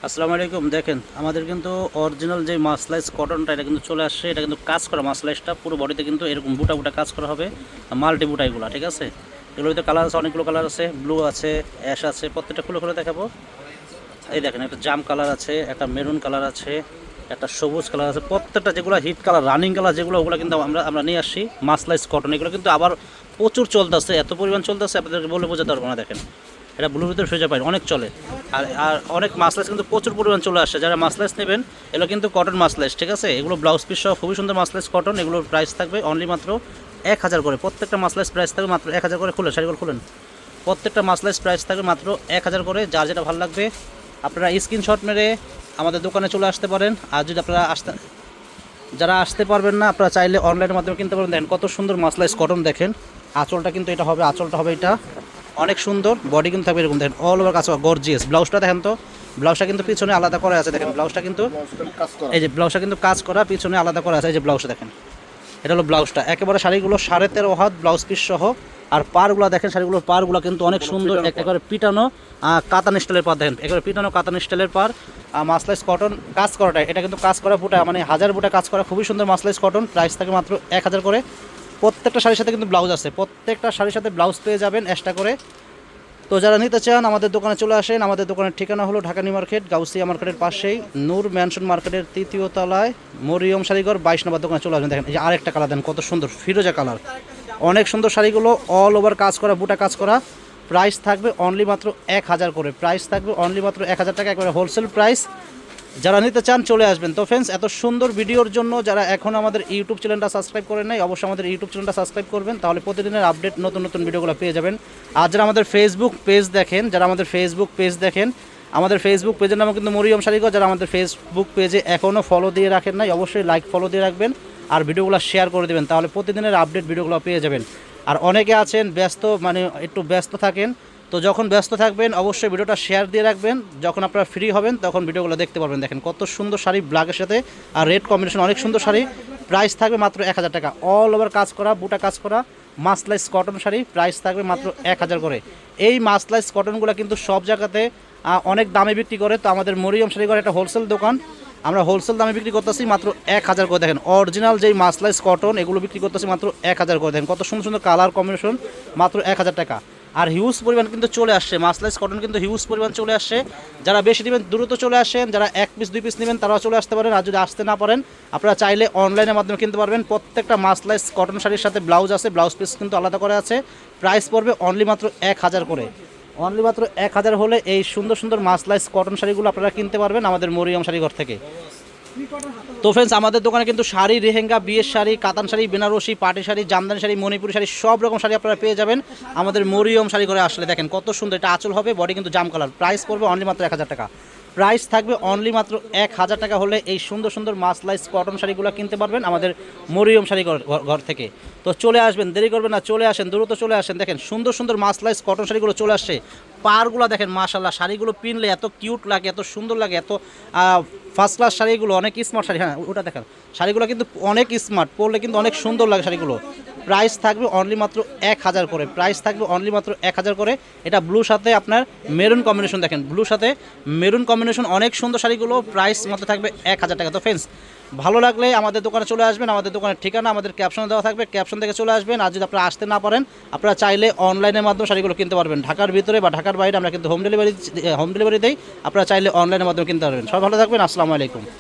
আসসালামু আলাইকুম। দেখেন আমাদের কিন্তু অরিজিনাল যে মাসলাইজ কটনটা এটা কিন্তু চলে আসছে। এটা কিন্তু কাজ করা মাসলাইজটা পুরো বডিতে কিন্তু এরকম বুটা বুটা কাজ করা হবে, মাল্টি বুটা এগুলো, ঠিক আছে। এগুলোর ভিতরে কালার আছে, অনেকগুলো কালার আছে, ব্লু আছে, অ্যাশ আছে, প্রত্যেকটা খুলে খুলে দেখাবো। এই দেখেন একটা জাম কালার আছে, একটা মেরুন কালার আছে, একটা সবুজ কালার আছে, প্রত্যেকটা যেগুলো হিট কালার রানিং কালার যেগুলো ওগুলো কিন্তু আমরা নিয়ে আসছি মাসলাইজ কটন। এগুলো কিন্তু আবার প্রচুর চলতেছে, এত পরিমাণ চলতেছে আপনাদেরকে বলে বোঝাতে পারবো না। দেখেন এটা ব্লুর ভিতরে সোজা পাই অনেক চলে, আর আর অনেক মাসলাইজ কিন্তু প্রচুর পরিমাণ চলে আসছে। যারা মাসলাইজ নেবেন এগুলো কিন্তু কটন মাসলাইজ, ঠিক আছে। এগুলো ব্লাউজ পিস সহ খুবই সুন্দর মাসলাইজ কটন। এগুলোর প্রাইস থাকবে অনলি মাত্র 1000 করে। প্রত্যেকটা মাসলাইজ প্রাইস থাকবে মাত্র 1000 করে। খুলে শাড়িগুলো খুলেন, প্রত্যেকটা মাসলাইজ প্রাইস থাকবে মাত্র 1000 করে। যার যেটা ভালো লাগবে আপনারা স্ক্রিনশট মেরে আমাদের দোকানে চলে আসতে পারেন। আর যদি আপনারা যারা আসতে পারবেন না, আপনারা চাইলে অনলাইনের মাধ্যমে কিনতে পারেন। দেখেন কত সুন্দর মাসলাইজ কটন। দেখেন আঁচলটা কিন্তু এটা হবে, আঁচলটা হবে এটা অনেক সুন্দর। বডি কিন্তু থাকবে এরকম, দেখেন অল ওভার কাজ গর্জিয়াস। ব্লাউজটা দেখেন তো, ব্লাউজটা কিন্তু পিছনে আলাদা করা আছে। দেখেন ব্লাউজটা কিন্তু এই যে ব্লাউজটা কিন্তু কাজ করা, পিছনে আলাদা করা আছে। এই যে ব্লাউজটা দেখেন, এটা হলো ব্লাউজটা। একেবারে শাড়িগুলো 13.5 হাত ব্লাউজ পিস সহ। আর পারগুলো দেখেন, শাড়িগুলোর পারগুলো কিন্তু অনেক সুন্দর, একেবারে পিটানো কাতান স্টাইলের পার। দেখেন একেবারে পিটানো কাতান স্টাইলের পার। মাসলাইজ কটন কাজ করাটা, এটা কিন্তু কাজ করা বুটা, মানে 1000 বুটা কাজ করা, খুবই সুন্দর মাসলাইজ কটন। প্রাইস থাকে মাত্র 1000 করে। প্রত্যেকটা শাড়ির সাথে কিন্তু ব্লাউজ আছে, প্রত্যেকটা শাড়ির সাথে ব্লাউজ পেয়ে যাবেন এক্সট্রা করে। তো যারা নিতে চান আমাদের দোকানে চলে আসেন। আমাদের দোকানের ঠিকানা হলো ঢাকা নিউ মার্কেট, গাউসিয়া মার্কেটের পাশেই নূর ম্যানশন মার্কেটের 3য় তলায়, মরিয়ম শাড়িঘর 22 নম্বর দোকানে চলে আসবেন। দেখেন এই যে আরেকটা কালার, দেন কত সুন্দর ফিরোজা কালার। অনেক সুন্দর শাড়িগুলো, অল ওভার কাজ করা, বুটা কাজ করা। প্রাইস থাকবে অনলি মাত্র 1000 করে। প্রাইস থাকবে অনলি মাত্র 1000 টাকা, একবারে হোলসেল প্রাইস। যারা নিতে চান চলে আসবেন। তো ফ্রেন্ডস, এত সুন্দর ভিডিওর জন্য যারা এখন আমাদের ইউটিউব চ্যানেলটা সাবস্ক্রাইব করেন নাই, অবশ্যই আমাদের ইউটিউব চ্যানেলটা সাবস্ক্রাইব করবেন, তাহলে প্রতিদিনের আপডেট নতুন নতুন ভিডিওগুলো পেয়ে যাবেন। আর যারা আমাদের ফেসবুক পেজ দেখেন, আমাদের ফেসবুক পেজের নামও কিন্তু মরিয়ম শাড়িঘর। যারা আমাদের ফেসবুক পেজে এখনও ফলো দিয়ে রাখেন নাই, অবশ্যই লাইক ফলো দিয়ে রাখবেন আর ভিডিওগুলো শেয়ার করে দেবেন, তাহলে প্রতিদিনের আপডেট ভিডিওগুলো পেয়ে যাবেন। আর অনেকে আছেন ব্যস্ত, মানে একটু ব্যস্ত থাকেন, তো যখন ব্যস্ত থাকবেন অবশ্যই ভিডিওটা শেয়ার দিয়ে রাখবেন। যখন আপনারা ফ্রি হবেন তখন ভিডিওগুলো দেখতে পারবেন। দেখেন কত সুন্দর শাড়ি, ব্ল্যাকের সাথে আর রেড কম্বিনেশন, অনেক সুন্দর শাড়ি। প্রাইস থাকবে মাত্র 1000 টাকা। অল ওভার কাজ করা, বুটা কাজ করা মাসলাইজ কটন শাড়ি। প্রাইস থাকবে মাত্র 1000 করে। এই মাসলাইজ কটনগুলো কিন্তু সব জায়গাতে অনেক দামে বিক্রি করে। তো আমাদের মরিয়ম শাড়িঘর একটা হোলসেল দোকান, আমরা হোলসেল দামে বিক্রি করতেছি মাত্র 1000 করে। দেখেন অরিজিনাল যেই মাসলাইজ কটন এগুলো বিক্রি করতেছি মাত্র 1000 করে। দেখেন কত সুন্দর সুন্দর কালার কম্বিনেশন, মাত্র 1000 টাকা। আর হিউজ পরিমাণ কিন্তু চলে আসছে, মাসলাইজ কটন কিন্তু হিউজ পরিমাণ চলে আসছে। যারা বেশি নেবেন দ্রুত চলে আসেন, যারা 1 পিস 2 পিস নেবেন তারাও চলে আসতে পারেন। আর যদি আসতে না পারেন আপনারা চাইলে অনলাইনের মাধ্যমে কিনতে পারবেন। প্রত্যেকটা মাসলাইজ কটন শাড়ির সাথে ব্লাউজ আছে, ব্লাউজ পিস কিন্তু আলাদা করে আছে। প্রাইস পড়বে অনলি মাত্র 1000 করে। অনলি মাত্র 1000 হলে এই সুন্দর সুন্দর মাসলাইজ কটন শাড়িগুলো আপনারা কিনতে পারবেন আমাদের মরিয়ম শাড়িঘর থেকে। তো ফ্রেন্ডস, আমাদের দোকানে কিন্তু শাড়ি, লেহেঙ্গা, বিয়ের শাড়ি, কাতান শাড়ি, বেনারসি, পাটি শাড়ি, জামদানি শাড়ি, মণিপুরি শাড়ি, সব রকম শাড়ি আপনারা পেয়ে যাবেন আমাদের মরিয়ম শাড়ি ঘরে আসলে। দেখেন কত সুন্দর, এটা আঁচল হবে, বডি কিন্তু জাম কালার। প্রাইস পড়বে অনলি মাত্র 1000 টাকা। প্রাইস থাকবে অনলি মাত্র 1000 টাকা হলে এই সুন্দর সুন্দর মাসলাইজ কটন শাড়িগুলো কিনতে পারবেন আমাদের মরিয়ম শাড়ি ঘর থেকে। তো চলে আসবেন, দেরি করবেন না, চলে আসেন, দ্রুত চলে আসেন। দেখেন সুন্দর সুন্দর মাসলাইজ কটন শাড়িগুলো চলে আসছে। পারগুলো দেখেন মাশাল্লাহ, শাড়িগুলো পিনলে এত কিউট লাগে, এত সুন্দর লাগে, এত ফার্স্ট ক্লাস শাড়িগুলো, অনেক স্মার্ট শাড়ি। হ্যাঁ ওটা দেখেন, শাড়িগুলো কিন্তু অনেক স্মার্ট, পরলে কিন্তু অনেক সুন্দর লাগে শাড়িগুলো। প্রাইস থাকবে অনলি মাত্র 1000 করে। প্রাইস থাকবে অনলি মাত্র 1000 করে। এটা ব্লুর সাথে আপনার মেরুন কম্বিনেশন, দেখেন ব্লুর সাথে মেরুন কম্বিনেশন, অনেক সুন্দর শাড়িগুলো। প্রাইস মাত্র থাকবে 1000 টাকা। তো ফ্রেন্ডস, ভালো লাগলে আমাদের দোকানে চলে আসবেন। আমাদের দোকানের ঠিকানা আমাদের ক্যাপশনে দেওয়া থাকবে, ক্যাপশন থেকে চলে আসবেন। আর যদি আপনারা আসতে না পারেন আপনারা চাইলে অনলাইনের মাধ্যমে শাড়িগুলো কিনতে পারবেন। ঢাকার ভিতরে বা ঢাকার বাইরে আমরা কিন্তু হোম ডেলিভারি দেই। আপনারা চাইলে অনলাইনের মাধ্যমে কিনতে পারবেন। সবাই ভালো থাকবেন, আসসালামু আলাইকুম।